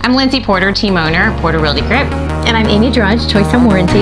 I'm Lindsay Porter, team owner, Porter Realty Group. And I'm Amie Drudge, Choice Home Warranty.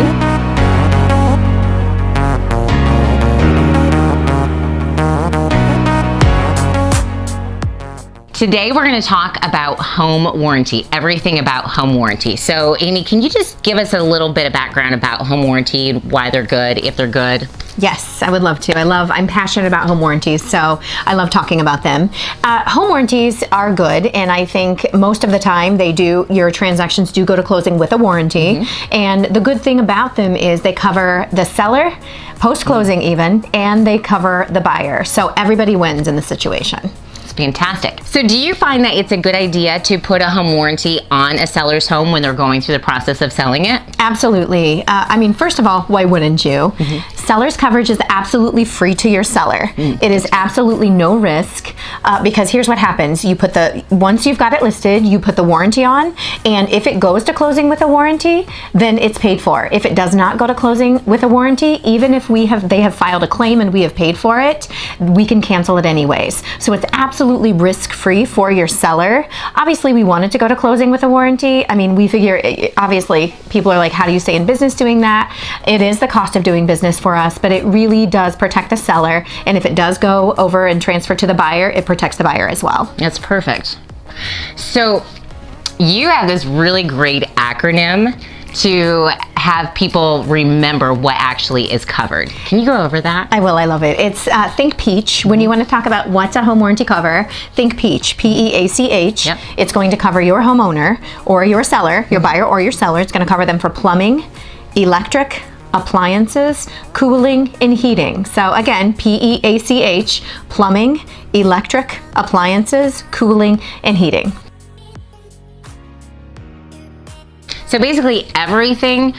Today we're going to talk about home warranty, everything about home warranty. So Amie, can you just give us a little bit of background about home warranty, why they're good, if they're good? Yes, I would love to. I'm passionate about home warranties, so I love talking about them. Home warranties are good, and I think most of the time your transactions do go to closing with a warranty. And the good thing about them is they cover the seller, post-closing even, and they cover the buyer. So everybody wins in the situation. Fantastic. So do you find that it's a good idea to put a home warranty on a seller's home when they're going through the process of selling it? Absolutely. First of all, why wouldn't you? Seller's coverage is absolutely free to your seller. It is absolutely no risk because here's what happens. Once you've got it listed, you put the warranty on, and if it goes to closing with a warranty, then it's paid for. If it does not go to closing with a warranty, even if they have filed a claim and we have paid for it, we can cancel it anyways. So it's absolutely risk-free for your seller. Obviously, we want it to go to closing with a warranty. We figure, obviously, people are like, how do you stay in business doing that? It is the cost of doing business for us, but it really does protect the seller. And if it does go over and transfer to the buyer, it protects the buyer as well. That's perfect. So you have this really great acronym to have people remember what actually is covered. Can you go over that? I will. I love it. It's think Peach. When you want to talk about what's a home warranty cover, think Peach, P-E-A-C-H. Yep. It's going to cover your homeowner or your seller, your buyer or your seller. It's going to cover them for plumbing, electric, appliances, cooling, and heating. So again, P-E-A-C-H, plumbing, electric, appliances, cooling, and heating. So basically everything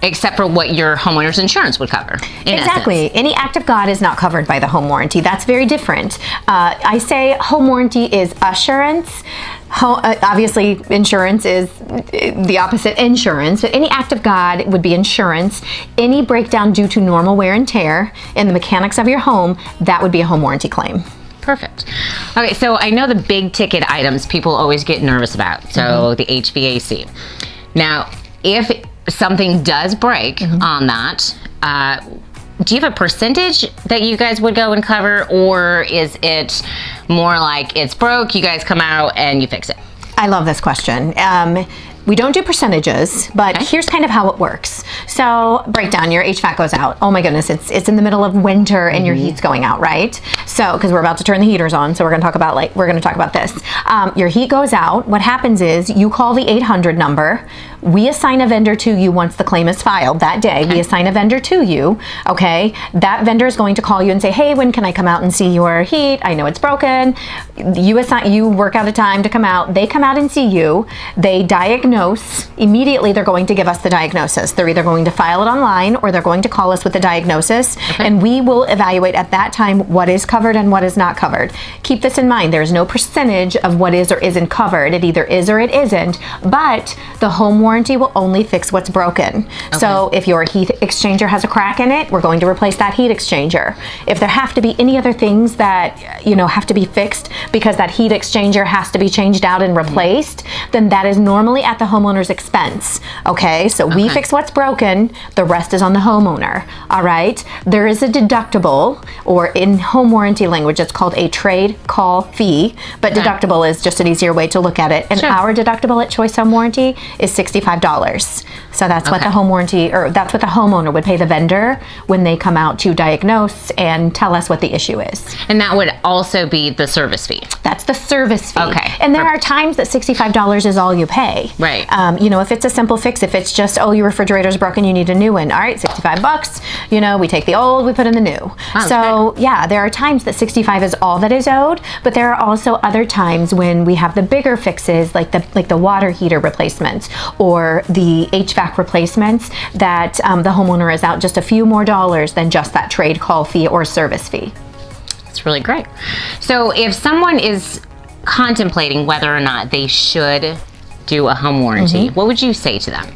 except for what your homeowner's insurance would cover. Exactly. Any act of God is not covered by the home warranty. That's very different. I say home warranty is assurance. Obviously, insurance is the opposite, insurance. But any act of God would be insurance. Any breakdown due to normal wear and tear in the mechanics of your home, that would be a home warranty claim. Perfect. Okay, so I know the big ticket items people always get nervous about. So the HVAC. Now, if something does break on that, do you have a percentage that you guys would go and cover, or is it more like it's broke, you guys come out and you fix it? I love this question. We don't do percentages, but here's kind of how it works. So breakdown, your HVAC goes out. Oh my goodness, it's in the middle of winter and your heat's going out, right? So, because we're about to turn the heaters on, so we're gonna talk about this. Your heat goes out. What happens is you call the 800 number. We assign a vendor to you once the claim is filed that day. We assign a vendor to you, okay? That vendor is going to call you and say, hey, when can I come out and see your heat? I know it's broken. You work out a time to come out. They come out and see you. They diagnose. Immediately, they're going to give us the diagnosis. They're either going to file it online or they're going to call us with the diagnosis, and we will evaluate at that time what is covered and what is not covered. Keep this in mind. There's no percentage of what is or isn't covered. It either is or it isn't, but the home warranty will only fix what's broken. So if your heat exchanger has a crack in it, we're going to replace that heat exchanger. If there have to be any other things that have to be fixed because that heat exchanger has to be changed out and replaced, then that is normally at the homeowner's expense. Okay, so we fix what's broken, the rest is on the homeowner. All right, there is a deductible, or in home warranty language it's called a trade call fee, but deductible is just an easier way to look at it. And our deductible at Choice Home Warranty is $65. So that's what the home warranty, or that's what the homeowner would pay the vendor when they come out to diagnose and tell us what the issue is. And that would also be the service fee. That's the service fee. Okay. And there are times that $65 is all you pay. Right. If it's a simple fix, if it's just, oh, your refrigerator's broken, you need a new one. All right, $65. We take the old, we put in the new. So yeah, there are times that $65 is all that is owed, but there are also other times when we have the bigger fixes, like the water heater replacements or the HVAC replacements, that the homeowner is out just a few more dollars than just that trade call fee or service fee. That's really great. So if someone is contemplating whether or not they should do a home warranty, what would you say to them?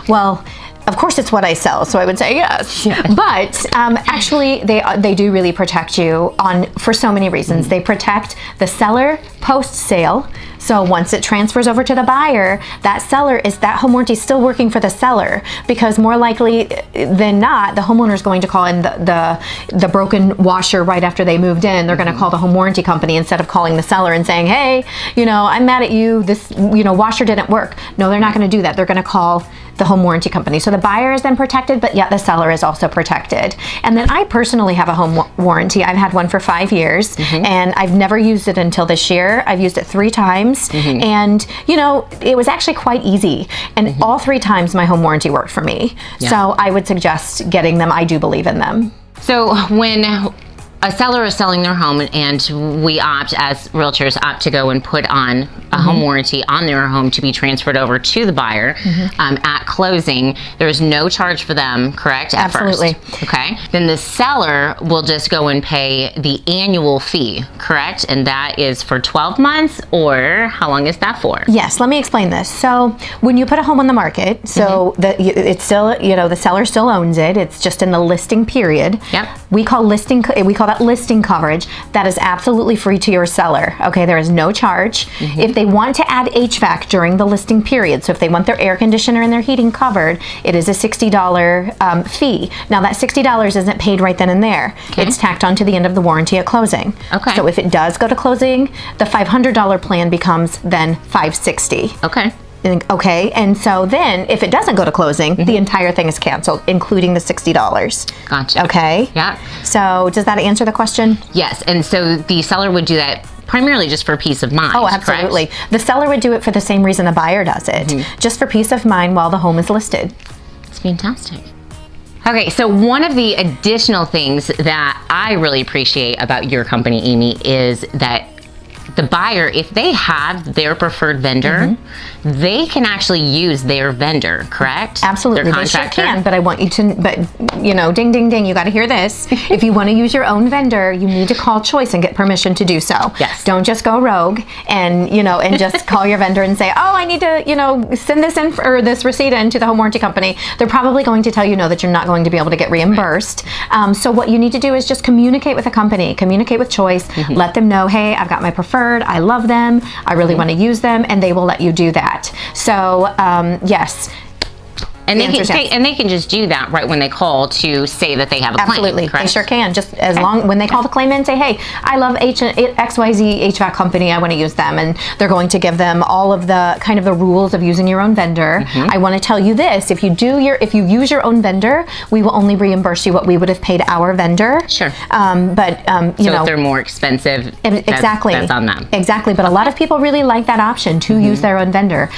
Well, Of course, it's what I sell, so I would say yes. Yeah. But actually, they do really protect you for so many reasons. They protect the seller post-sale. So once it transfers over to the buyer, that home warranty is still working for the seller, because more likely than not, the homeowner is going to call in the broken washer right after they moved in. They're going to call the home warranty company instead of calling the seller and saying, hey, I'm mad at you. This, washer didn't work. No, they're not going to do that. They're going to call the home warranty company. So the buyer is then protected, but yet the seller is also protected. And then I personally have a home warranty. I've had one for 5 years, and I've never used it until this year. I've used it 3 times, and it was actually quite easy. And all 3 times my home warranty worked for me. Yeah. So I would suggest getting them. I do believe in them. So when a seller is selling their home and we as realtors opt to go and put on a home warranty on their home to be transferred over to the buyer at closing, there's no charge for them, correct? Absolutely. First. Okay. Then the seller will just go and pay the annual fee, correct? And that is for 12 months, or how long is that for? Yes, let me explain this. So when you put a home on the market, it's still, the seller still owns it. It's just in the listing period. Yep. We call that listing coverage. That is absolutely free to your seller. Okay, there is no charge. If they want to add HVAC during the listing period, so if they want their air conditioner and their heating covered, it is a $60 fee. Now that $60 isn't paid right then and there. Okay. It's tacked on to the end of the warranty at closing. Okay. So if it does go to closing, the $500 plan becomes then $560. Okay. Okay, and so then if it doesn't go to closing, the entire thing is canceled, including the $60. Gotcha. Okay? Yeah. So does that answer the question? Yes, and so the seller would do that primarily just for peace of mind. Oh, absolutely. Correct? The seller would do it for the same reason the buyer does it, just for peace of mind while the home is listed. It's fantastic. Okay, so one of the additional things that I really appreciate about your company, Amie, is that the buyer, if they have their preferred vendor, they can actually use their vendor, correct? Absolutely, Their they sure contractor? can, but I want you to, ding, ding, ding, you gotta hear this. If you wanna use your own vendor, you need to call Choice and get permission to do so. Yes. Don't just go rogue and, and just call your vendor and say, oh, I need to, send this in, or this receipt in to the home warranty company. They're probably going to tell you no, that you're not going to be able to get reimbursed. So what you need to do is just communicate with a company, communicate with Choice, let them know, hey, I've got my preferred, I love them, I really want to use them, and they will let you do that. So yes. And they can just do that right when they call to say that they have a claim. Absolutely, correct? they sure can. Just as long when they call the claim in, say, "Hey, I love XYZ HVAC company. I want to use them," and they're going to give them all of the kind of the rules of using your own vendor. I want to tell you this: if you use your own vendor, we will only reimburse you what we would have paid our vendor. Sure. But if they're more expensive, exactly, that's on them. Exactly. But a lot of people really like that option to use their own vendor.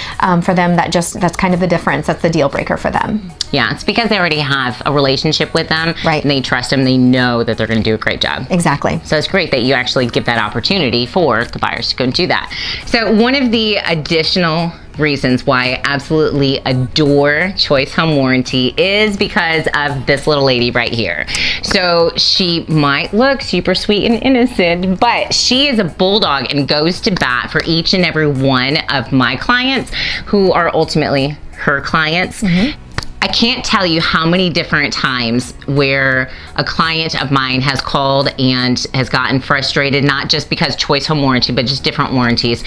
For them, that's kind of the difference. That's the deal breaker for them. Yeah, it's because they already have a relationship with them, right? And they trust them. They know that they're going to do a great job. Exactly. So it's great that you actually give that opportunity for the buyers to go and do that. So one of the additional reasons why I absolutely adore Choice Home Warranty is because of this little lady right here. So she might look super sweet and innocent, but she is a bulldog and goes to bat for each and every one of my clients who are ultimately her clients. I can't tell you how many different times where a client of mine has called and has gotten frustrated, not just because Choice Home Warranty, but just different warranties,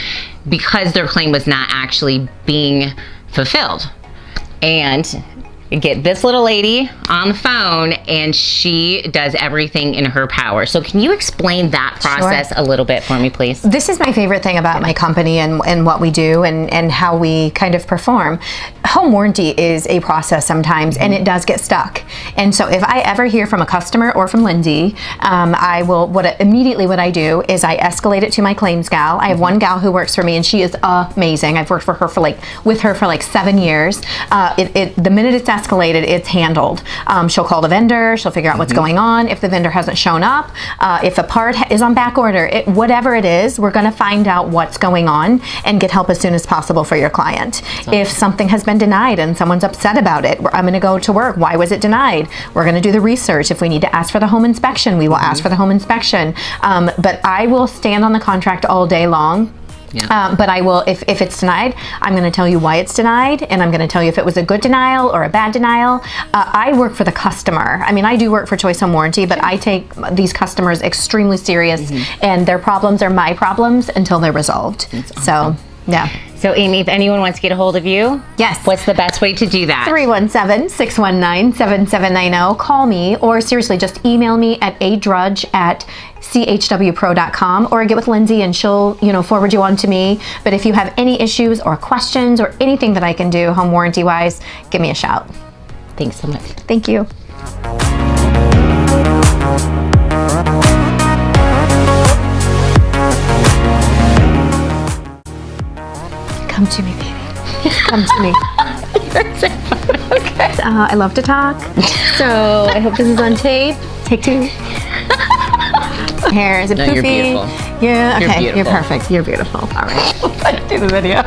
because their claim was not actually being fulfilled. And you get this little lady on the phone and she does everything in her power. So can you explain that process a little bit for me, please? This is my favorite thing about my company and what we do and how we kind of perform. Home warranty is a process sometimes, and it does get stuck. And so if I ever hear from a customer or from Lindsay, immediately what I do is I escalate it to my claims gal. I have one gal who works for me and she is amazing. I've worked with her for like 7 years. The minute it's escalated, it's handled. She'll call the vendor, she'll figure out what's going on. If the vendor hasn't shown up, if a part is on back order, whatever it is, we're gonna find out what's going on and get help as soon as possible for your client. If something has been denied and someone's upset about it, I'm gonna go to work. Why was it denied? We're gonna do the research. If we need to ask for the home inspection, we will ask for the home inspection. But I will stand on the contract all day long Yeah. But I will, if it's denied, I'm going to tell you why it's denied, and I'm going to tell you if it was a good denial or a bad denial. I work for the customer. I mean, I do work for Choice Home Warranty, but I take these customers extremely serious, and their problems are my problems until they're resolved. So, yeah. So, Amie, if anyone wants to get a hold of you, Yes. what's the best way to do that? 317-619-7790. Call me, or seriously, just email me at adrudge@chwpro.com, or get with Lindsay and she'll, forward you on to me. But if you have any issues or questions or anything that I can do home warranty wise, give me a shout. Thanks so much. Thank you. Come to me, baby. Come to me. Okay. I love to talk, so I hope this is on tape. Take 2. Hair, is it No, poofy? you're beautiful. Yeah, okay, You're you're beautiful. perfect. You're beautiful. All right, let's do the video.